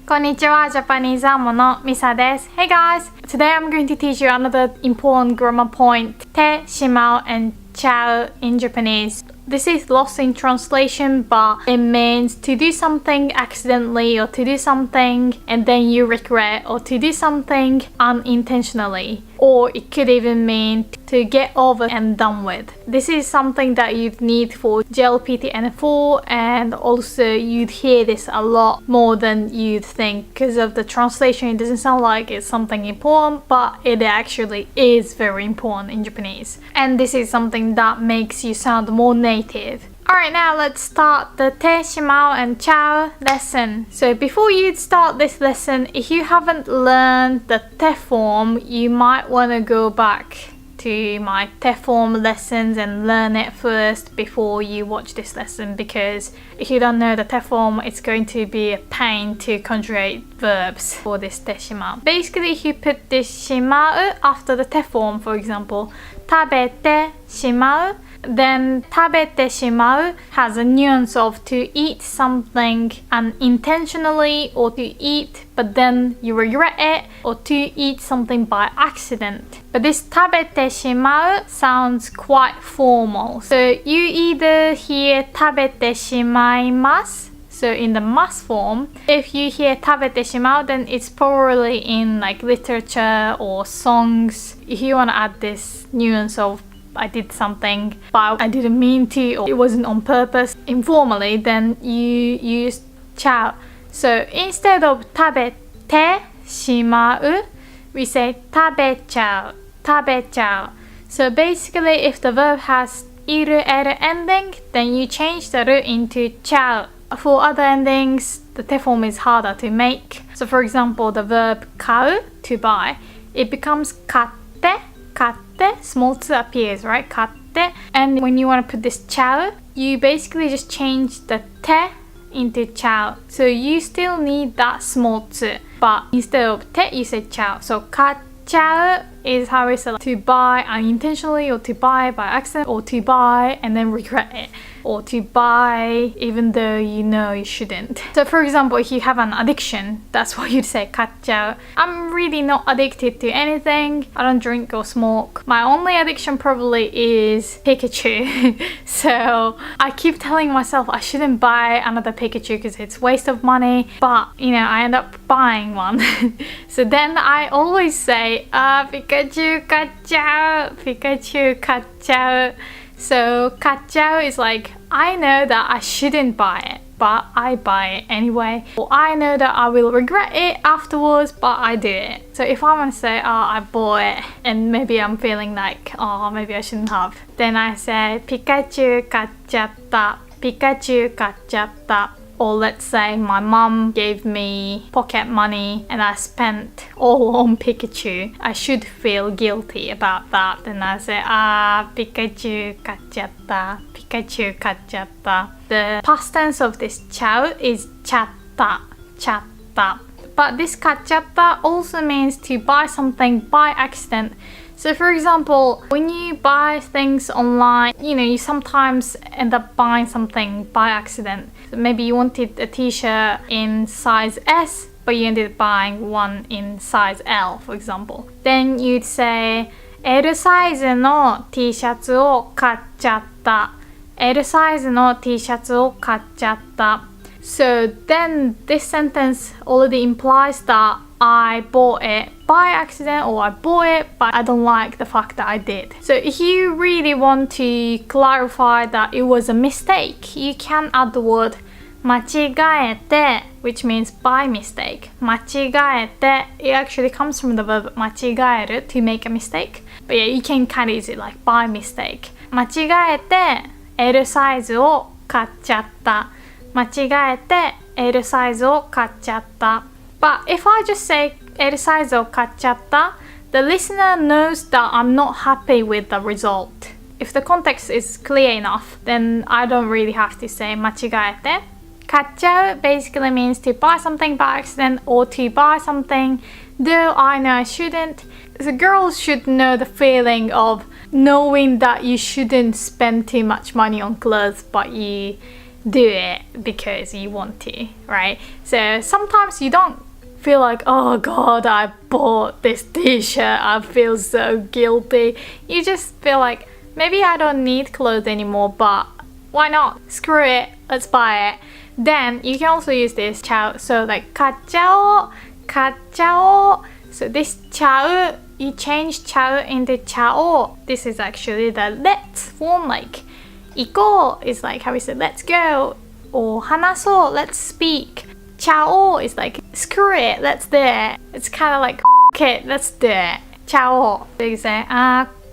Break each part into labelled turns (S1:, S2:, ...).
S1: こんにちは、Japanese Amoのミサです。Hey guys! Today I'm going to teach you another important grammar point. てしまう and ちゃう in Japanese. This is lost in translation, but it means to do something accidentally or to do something and then you regret, or to do something unintentionally. Or it could even mean to get over and done with. This is something that you'd need for JLPT N4, and also you'd hear this a lot more than you'd think. Because of the translation, it doesn't sound like it's something important, but it actually is very important in Japanese. And this is something that makes you sound more native. Alright, now let's start the te, shimao and chao lesson. So before you start this lesson, if you haven't learned the te form, you might want to go back to my te form lessons and learn it first before you watch this lesson, because if you don't know the te form, it's going to be a pain to conjugate verbs for this te shimao. Basically, if you put this shimao after the te form, for example, tabete shimau, then tabete shimau has a nuance of to eat something unintentionally, or to eat but then you regret it, or to eat something by accident. But this tabete shimau sounds quite formal. So you either hear tabete shimaimasu, so in the mas form. If you hear tabete shimau, then it's probably in like literature or songs. If you want to add this nuance of I did something but I didn't mean to, or it wasn't on purpose, informally, then you use chao. So instead of tabete shimau, we say tabechao, tabechao. So basically, if the verb has iru eru ending, then you change the ru into chao. For other endings, the te form is harder to make. So for example, the verb kau, to buy, it becomes katte, katte, small tsu appears, right? Katte. And when you want to put this chao, you basically just change the te into chao. So you still need that small tsu, but instead of te, you say chao. So kachao is how we say to buy unintentionally, or to buy by accident, or to buy and then regret it, or to buy even though you know you shouldn't. So for example, if you have an addiction, that's what you'd say, kachao. I'm really not addicted to anything. I don't drink or smoke. My only addiction probably is Pikachu. So I keep telling myself I shouldn't buy another Pikachu because it's waste of money, but you know, I end up buying one. So then I always say, Pikachu kachao, Pikachu kachao. So kachao is like, I know that I shouldn't buy it, but I buy it anyway. Or I know that I will regret it afterwards, but I do it. So if I want to say, I bought it, and maybe I'm feeling like, maybe I shouldn't have, then I say Pikachu kachatta, Pikachu kachatta. Or let's say my mom gave me pocket money and I spent all on Pikachu. I should feel guilty about that. Then I say, Pikachu kachatta, Pikachu kachatta. The past tense of this chao is chatta, chatta. But this kachatta also means to buy something by accident. So for example, when you buy things online, you know, you sometimes end up buying something by accident. So maybe you wanted a t-shirt in size S, but you ended up buying one in size L, for example. Then you'd say, L サイズの T シャツを買っちゃった。L サイズの T シャツを買っちゃった。So then this sentence already implies that I bought it by accident, or I bought it but I don't like the fact that I did. So if you really want to clarify that it was a mistake, you can add the word 間違えて, which means by mistake. 間違えて, it actually comes from the verb 間違える, to make a mistake. But yeah, you can kind of use it like by mistake. 間違えて L サイズを買っちゃった。間違えて L サイズを買っちゃった。But if I just say L サイズを買っちゃった, the listener knows that I'm not happy with the result. If the context is clear enough, then I don't really have to say 間違えて。買っちゃう basically means to buy something by accident, or to buy something though I know I shouldn't. The girls should know the feeling of knowing that you shouldn't spend too much money on clothes, but you do it because you want to, right? So sometimes you don't feel like, oh god, I bought this t-shirt, I feel so guilty. You just feel like, maybe I don't need clothes anymore, but why not? Screw it, let's buy it. Then you can also use this ちゃう. So like 買っちゃおう, 買っちゃおう. So this ちゃう, you change ちゃう into ちゃおう. This is actually the let's form, like 行こう is like how we say let's go, or 話そう let's speak. ちゃおう is like screw it, let's do it. It's kind of like okay, let's do it. ちゃおう. So you say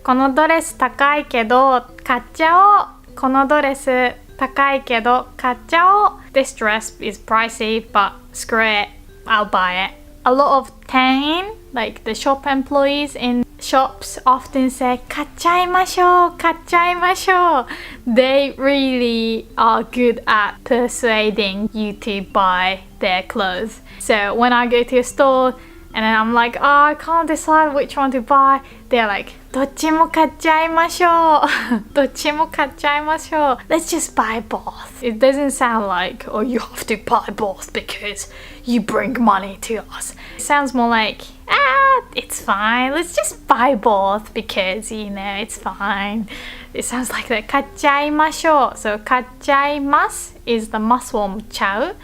S1: このドレス高いけど買っちゃおう. このドレス高いけど買っちゃおう. This dress is pricey, but screw it, I'll buy it. A lot of 店員, like the shop employees in shops often say 買っちゃいましょう, 買っちゃいましょう. They really are good at persuading you to buy their clothes. So when I go to a store and then I'm like, I can't decide which one to buy, they're like, どっちも買っちゃいましょう。どっちも買っちゃいましょう。Let's just buy both. It doesn't sound like, oh, you have to buy both because you bring money to us. It sounds more like, it's fine. Let's just buy both because, it's fine. It sounds like that. 買っちゃいましょう. So 買っちゃいます is the must form ちゃう.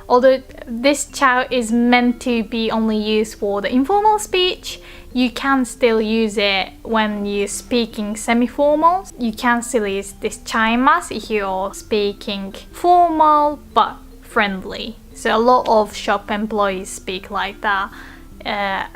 S1: Although this ちゃう is meant to be only used for the informal speech, you can still use it when you're speaking semi-formal. You can still use this ちゃいます if you're speaking formal but friendly. So a lot of shop employees speak like that,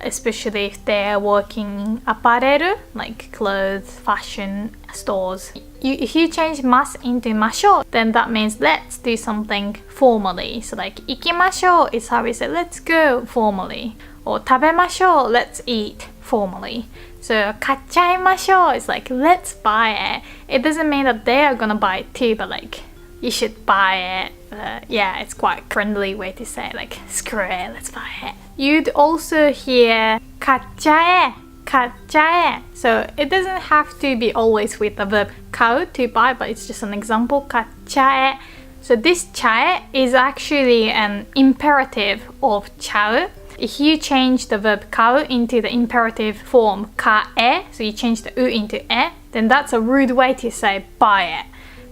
S1: especially if they're working in apparel, like clothes, fashion stores. If you change ます into ましょう, then that means let's do something formally. So like 行きましょう is how we say let's go formally. Or 食べましょう let's eat formally. So 買っちゃいましょう is like let's buy it. It doesn't mean that they are gonna buy it too, but like you should buy it. Yeah, it's quite a friendly way to say like screw it, let's buy it. You'd also hear 買っちゃえ, 買っちゃえ. So it doesn't have to be always with the verb 買う to buy, but it's just an example. 買っちゃえ. So this ちゃえ is actually an imperative of ちゃう. If you change the verb 買う into the imperative form 買え, so you change the う into え, then that's a rude way to say buy it.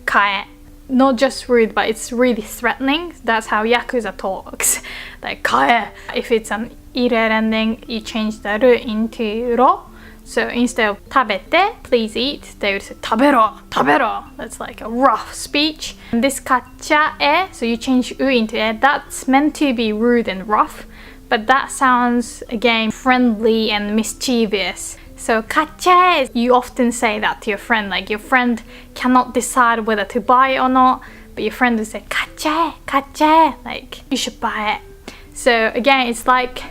S1: 買え. Not just rude, but it's really threatening. That's how Yakuza talks. Like 買え. If it's an イレ ending, you change the る into ろ. So instead of 食べて, please eat, they would say 食べろ, 食べろ. That's like a rough speech. And this 買っちゃえ, so you change う into え, that's meant to be rude and rough. But that sounds, again, friendly and mischievous. So 買っちゃえ, you often say that to your friend. Like your friend cannot decide whether to buy it or not, but your friend will say 買っちゃえ, 買っちゃえ. Like you should buy it. So again, it's like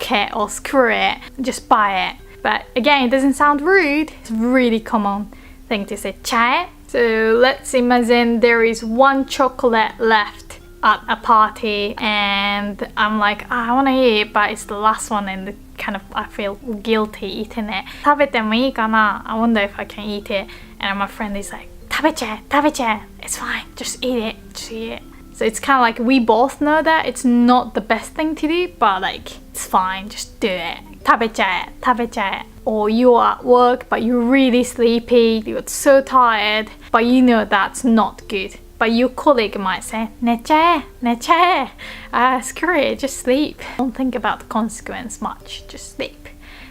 S1: it or screw it, just buy it. But again, it doesn't sound rude. It's a really common thing to say ちゃえ. So let's imagine there is one chocolate left at a party and I'm like, I want to eat it, but it's the last one and kind of I feel guilty eating it. 食べてもいいかな? I wonder if I can eat it. And my friend is like, 食べちゃえ, 食べちゃえ. It's fine, just eat it, just eat it. So it's kind of like we both know that it's not the best thing to do, but like it's fine, just do it. 食べちゃえ, 食べちゃえ. Or you're at work but you're really sleepy, you're so tired, but you know that's not good. But your colleague might say, 寝ちゃえ, 寝ちゃえ. Screw it, just sleep. Don't think about the consequence much, just sleep.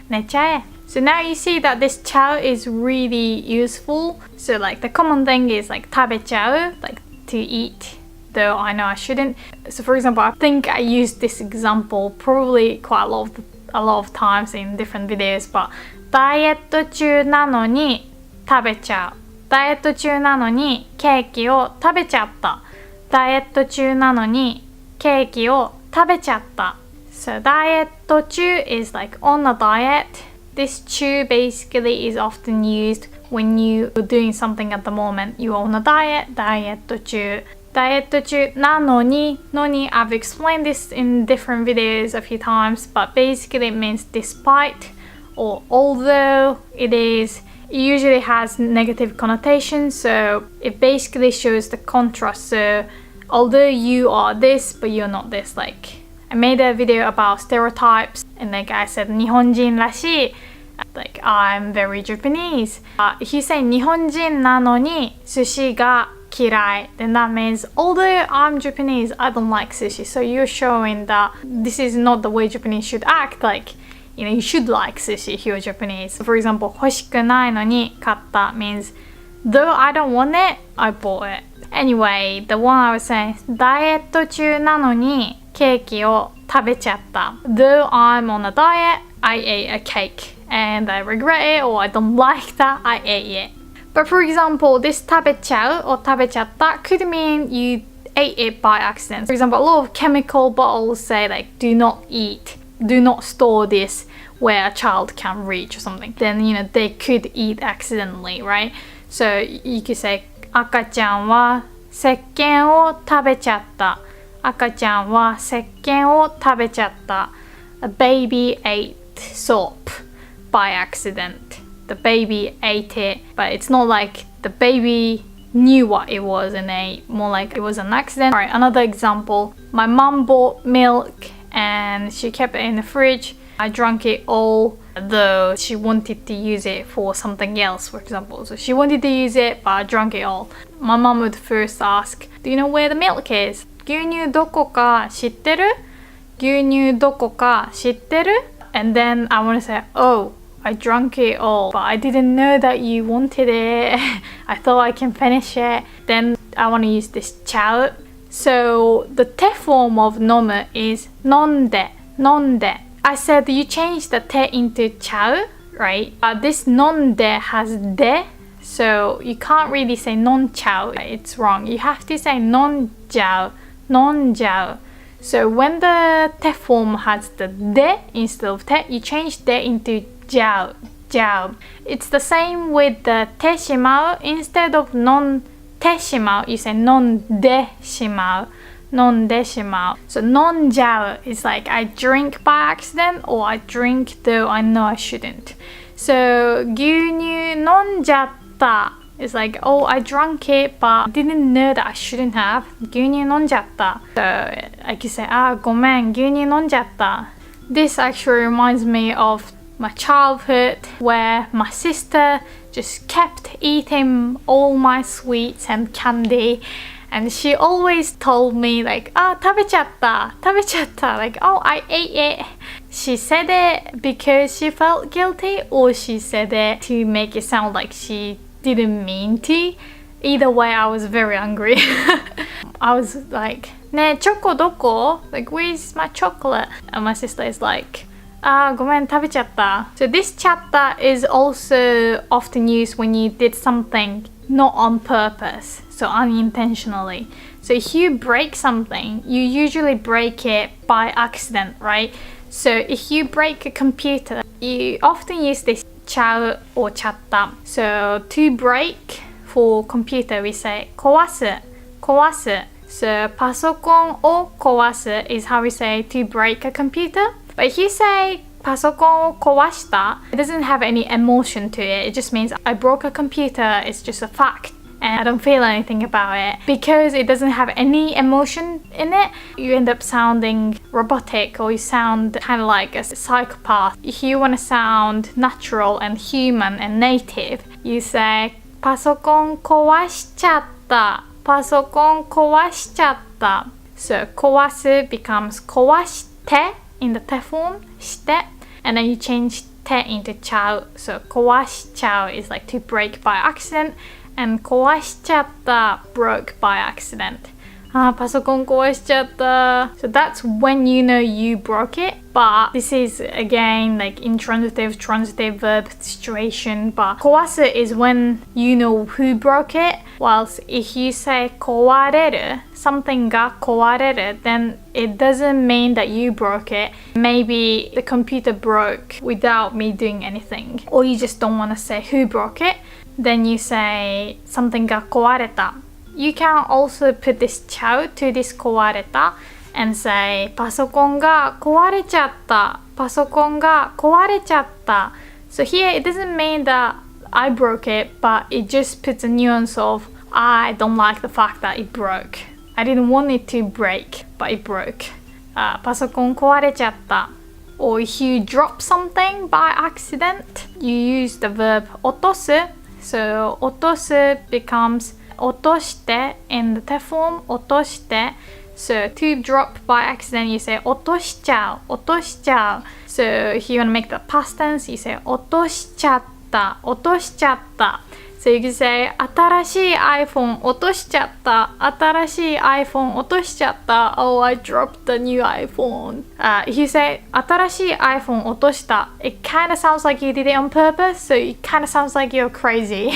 S1: 寝ちゃえ. So now you see that this ちゃう is really useful. So like the common thing is like 食べちゃう, like to eat. Though I know I shouldn't. So for example, I think I used this example probably quite a lot of times in different videos, but ダイエット中なのに食べちゃう。ダイエット中なのにケーキを食べちゃった。ダイエット中なのにケーキを食べちゃった。So ダイエット中 is like on a diet. This 中 basically is often used when you're doing something at the moment. You're on a diet, ダイエット中。ダイエット中なのに、I've explained this in different videos a few times, but basically it means despite or although it is it usually has negative connotations, so it basically shows the contrast. So although you are this, but you're not this. Like, I made a video about stereotypes, and like I said, 日本人らしい. Like, I'm very Japanese. If you say 日本人なのに寿司が嫌い, then that means although I'm Japanese, I don't like sushi. So you're showing that this is not the way Japanese should act. Like, you should like sushi if you're Japanese. For example, 欲しくないのに買った means though I don't want it, I bought it. Anyway, the one I was saying, ダイエット中なのにケーキを食べちゃった. Though I'm on a diet, I ate a cake. And I regret it, or I don't like that, I ate it. But for example, this 食べちゃう or 食べちゃった could mean you ate it by accident. For example, a lot of chemical bottles say like, do not eat, do not store this where a child can reach or something. Then, they could eat accidentally, right? So you could say, 赤ちゃんは石鹸を食べちゃった. 赤ちゃんは石鹸を食べちゃった. A baby ate soap.By accident. The baby ate it, but it's not like the baby knew what it was and ate, more like it was an accident. Alright, another example. My mom bought milk and she kept it in the fridge. I drank it all, though she wanted to use it for something else, for example. So she wanted to use it, but I drank it all. My mom would first ask, do you know where the milk is? 牛乳どこか知ってる? 牛乳どこか知ってる? And then I want to say, oh, I drank it all, but I didn't know that you wanted it. I thought I can finish it. Then I want to use this ちゃう. So the te form of 飲む is 飲んで, 飲んで. I said you change the te into ちゃう, right? This 飲んで has de, so you can't really say 飲んちゃう. It's wrong. You have to say 飲んじゃう, 飲んじゃう. So when the te form has the de instead of te, you change de into じゃう, じゃう. It's the same with the てしまう. Instead of 飲んでしまう, you say 飲んでしまう, 飲んでしまう. So 飲んじゃう is like I drink by accident, or I drink though I know I shouldn't. So 牛乳飲んじゃった is like, oh, I drank it, but I didn't know that I shouldn't have. 牛乳飲んじゃった. So I can say, ごめん、牛乳飲んじゃった. This actually reminds me of my childhood, where my sister just kept eating all my sweets and candy, and she always told me like, 食べちゃった like, oh, I ate it. She said it because she felt guilty, or she said it to make it sound like she didn't mean to. Either way, I was very angry. I was like, ねえ、チョコどこ? Like, where's my chocolate? And my sister is like, ごめん、食べちゃった. So this ちゃった is also often used when you did something not on purpose, so unintentionally. So if you break something, you usually break it by accident, right? So if you break a computer, you often use this ちゃう or ちゃった. So to break for computer, we say 壊す, 壊す. So パソコンを壊す is how we say to break a computer. But if you say パソコンを壊した, it doesn't have any emotion to it. It just means I broke a computer. It's just a fact. And I don't feel anything about it. Because it doesn't have any emotion in it, you end up sounding robotic, or you sound kind of like a psychopath. If you want to sound natural and human and native, you say パソコン壊しちゃった. パソコン壊しちゃった. So 壊す becomes 壊して in the te form, して, and then you change te into ちゃう. So 壊しちゃう is like to break by accident, and 壊しちゃった broke by accident. パソコン壊しちゃった. So that's when you know you broke it. But this is again like intransitive, transitive verb situation. But 壊す is when you know who broke it. Whilst if you say 壊れる, something が壊れる, then it doesn't mean that you broke it. Maybe the computer broke without me doing anything. Or you just don't want to say who broke it. Then you say something が壊れた. You can also put this ちゃう to this 壊れた and say パソコンが壊れちゃった. パソコンが壊れちゃった. So here it doesn't mean that I broke it, but it just puts a nuance of I don't like the fact that it broke. I didn't want it to break, but it broke. パソコン壊れちゃった。Or if you drop something by accident, you use the verb 落とす. So 落とす becomes 落として in the te form 落として. So to drop by accident, you say 落としちゃう、落としちゃう. So if you want to make the past tense, you say 落としちゃった、落としちゃった. So you can say 新しい iPhone 落としちゃった、新しい iPhone 落としちゃった. Oh, I dropped the new iPhone. If you say 新しい iPhone 落とした, it kind of sounds like you did it on purpose. So it kind of sounds like you're crazy.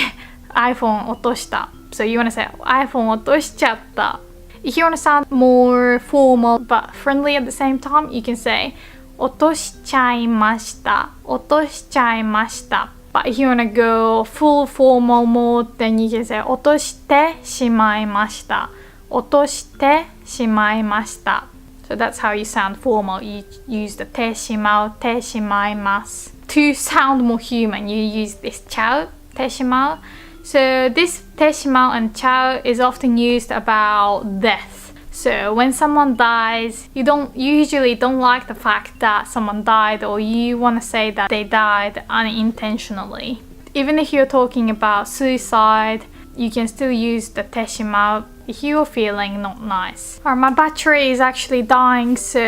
S1: iPhone 落とした. So you want to say iPhone 落としちゃった. If you want to sound more formal but friendly at the same time, you can say 落としちゃいました、落としちゃいました. But if you want to go full formal mode, then you can say 落としてしまいました、落としてしまいました. So that's how you sound formal. You use the てしまう、てしまいます. To sound more human, you use this ちゃう、てしまう. So this てしまう and ちゃう is often used about death. So when someone dies, you usually don't like the fact that someone died, or you want to say that they died unintentionally. Even if you're talking about suicide, you can still use the てしまう if you're feeling not nice. Alright, my battery is actually dying, so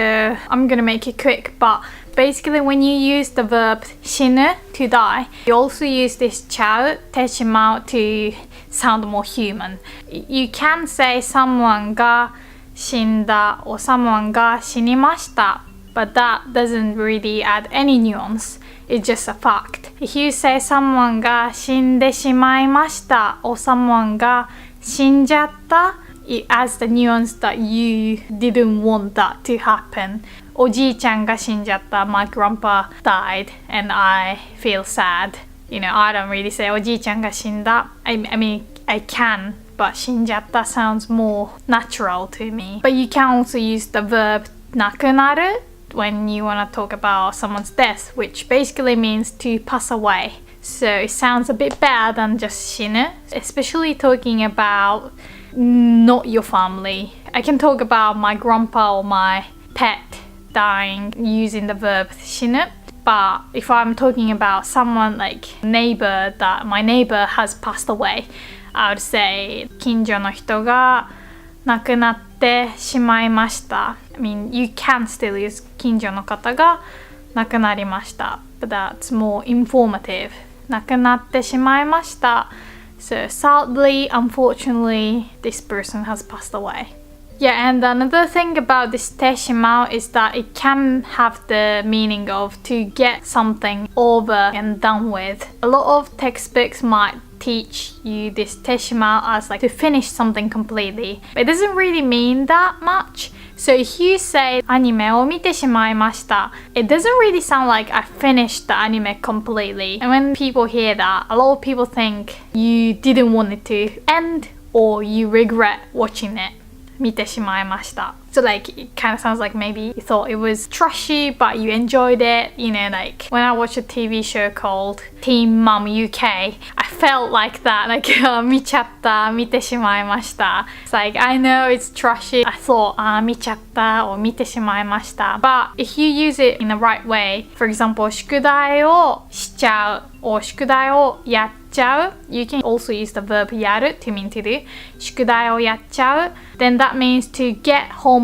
S1: I'm gonna make it quick, but basically when you use the verb 死ぬ to die, you also use this ちゃう てしまう to sound more human. You can say someone が死んだ or someone が死にました, but that doesn't really add any nuance. It's just a fact. If you say someone が死んでしまいました or someone が死んじゃった, it adds the nuance that you didn't want that to happen. おじいちゃんが死んじゃった My grandpa died and I feel sad. You know, I don't really say おじいちゃんが死んだ. I mean, I can, but 死んじゃった sounds more natural to me. But you can also use the verb 亡くなる when you want to talk about someone's death, which basically means to pass away. So it sounds a bit better than just 死ぬ, especially talking about not your family. I can talk about my grandpa or my pet dying using the verb 死ぬ. But if I'm talking about someone like neighbor, that my neighbor has passed away, I would say 近所の人が亡くなってしまいました. I mean, you can still use 近所の方が亡くなりました. But that's more informative. 亡くなってしまいました. So sadly, unfortunately, this person has passed away. Yeah, and another thing about this てしまう is that it can have the meaning of to get something over and done with. A lot of textbooks might teach you this てしまう as like to finish something completely. But it doesn't really mean that much. So if you say アニメを見てしまいました, it doesn't really sound like I finished the anime completely. And when people hear that, a lot of people think you didn't want it to end or you regret watching it. 見てしまいました. So like it kind of sounds like maybe you thought it was trashy but you enjoyed it. You know, like when I watched a TV show called Teen Mum UK, I felt like that, like 見ちゃった、見てしまいました. It's like I know it's trashy. I thought 見ちゃった or 見てしまいました. But if you use it in the right way, for example 宿題をしちゃう or 宿題をやっちゃう, you can also use the verb やる to mean to do. 宿題をやっちゃう, then that means to get homework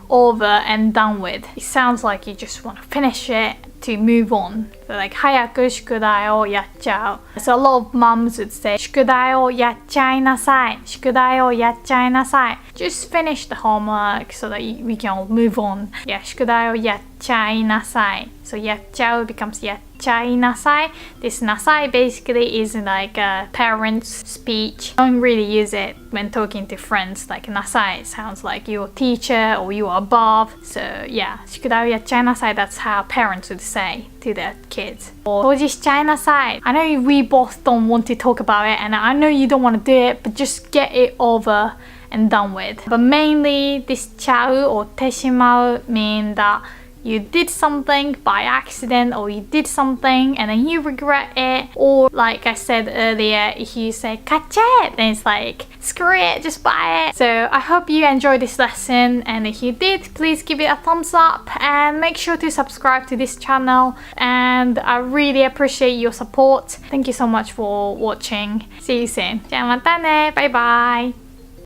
S1: over and done with. It sounds like you just want to finish it to move on. So like 早く宿題をやっちゃう. So a lot of moms would say 宿題をやっちゃいなさい. 宿題をやっちゃいなさい. Just finish the homework so that we can all move on. Yeah, 宿題をやっちゃいなさい. So やっちゃう becomes やっちゃいなさい. This なさい basically is like a parent's speech. Don't really use it when talking to friends. Like なさい sounds like you're a teacher or you're above. So yeah, 宿題をやっちゃいなさい. That's how parents would say to their kids. Or 掃除しちゃいなさい. I know we both don't want to talk about it and I know you don't want to do it, but just get it over and done with. But mainly this ちゃう or てしまう mean that you did something by accident, or you did something and then you regret it, or like I said earlier, if you say catch it, then it's like screw it, just buy it. So I hope you enjoyed this lesson, and if you did, please give it a thumbs up and make sure to subscribe to this channel, and I really appreciate your support. Thank you so much for watching. See you soon. じゃあまたね。バイバイ。